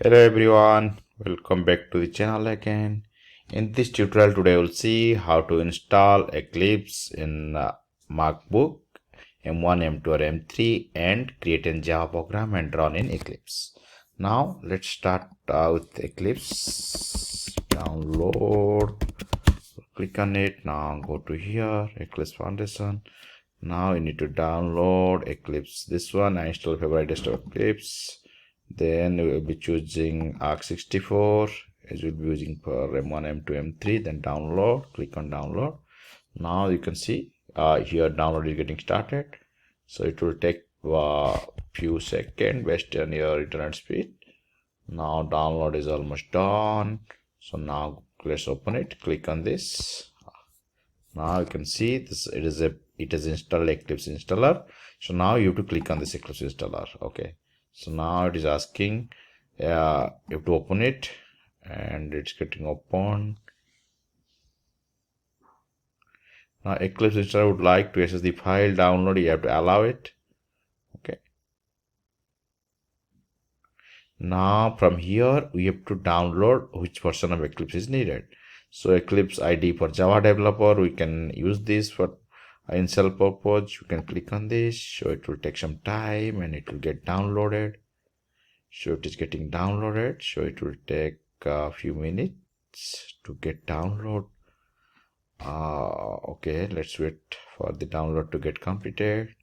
Hello everyone, welcome back to the channel again. In this tutorial today we'll see how to install Eclipse in macbook M1, M2 or M3 and create a Java program and run in Eclipse. Now let's start with Eclipse. Download, click on it. Now go to here, Eclipse Foundation. Now you need to download Eclipse. This one I installed February desktop Eclipse. Then we will be choosing ARC64 as we'll be using for M1, M2, M3. Then download, click on download. Now you can see here download is getting started. So it will take a few seconds based on your internet speed. Now download is almost done. So now let's open it. Click on this. Now you can see this. It is installed Eclipse installer. So now you have to click on this Eclipse installer. Okay. So now it is asking you have to open it, and it's getting open. Now Eclipse installer would like to access the file download. You have to allow it. Okay. Now from here we have to download which version of Eclipse is needed. So Eclipse IDE for Java developer, we can use this for install purpose. You can click on this. So it will take some time and it will get downloaded. So it is getting downloaded. So it will take a few minutes to get download. Okay, let's wait for the download to get completed.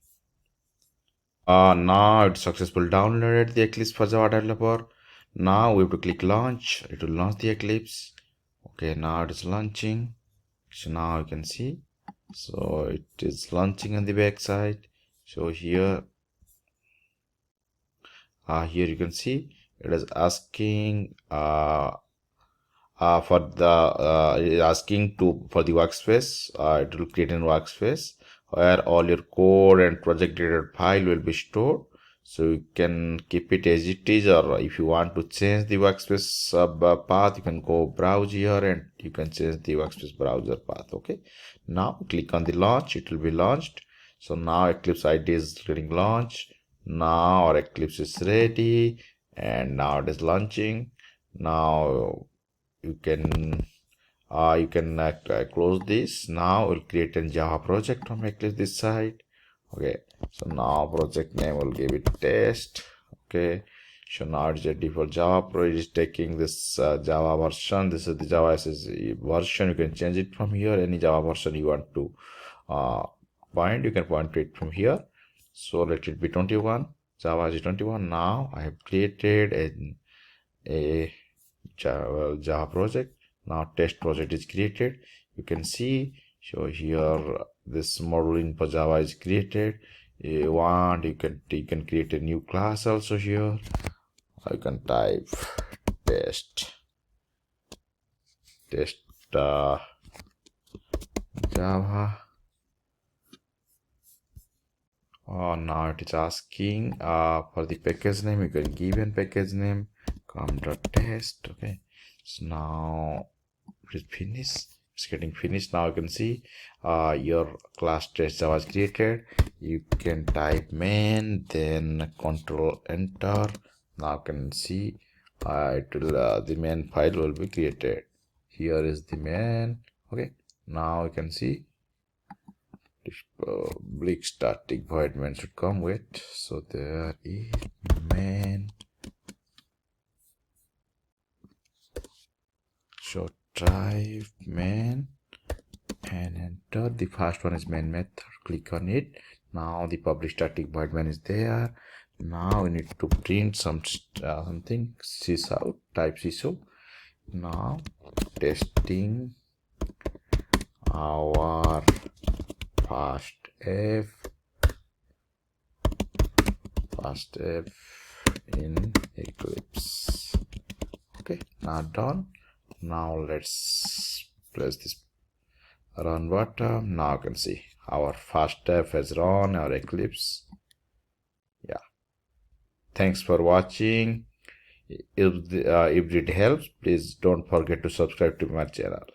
Now it's successful downloaded the Eclipse for Java developer. Now we have to click launch. It will launch the Eclipse. Okay, now it is launching. So now you can see. So it is launching on the back side. So here you can see it is asking for the workspace. It will create a workspace where all your code and project related file will be stored. So you can keep it as it is, or if you want to change the workspace path, you can go browse here and you can change the workspace browser path. Okay, now click on the launch. It will be launched. So now Eclipse IDE is getting launched. Now our Eclipse is ready and now it is launching. Now you can close this. Now we'll create a Java project from Eclipse this side. Okay, so now project name will give it test. Okay, so now it's ready for Java Pro. It is taking this Java version. This is the Java SSE version. You can change it from here. Any Java version you want to point, you can point to it from here. So let it be 21. Java is 21. Now I have created a Java project. Now test project is created. You can see. So here this modeling for Java is created. You can create a new class also here. You can type test Java. Now it is asking for the package name. You can give a package name com.test. Okay, so now it is finished. It's getting finished. Now you can see your class test Java is created. You can type main, then control enter. Now you can see it will the main file will be created. Here is the main. Okay, now you can see public static void main should come with. So there is main. So type main and enter. The first one is main method. Click on it. Now the public static void main is there. Now we need to print something. Sysout. Type sysout. Now testing our fast F in Eclipse. Okay, now done. Now let's press this run button. Now you can see our fast F has run our Eclipse. Yeah, thanks for watching. If it helps, please don't forget to subscribe to my channel.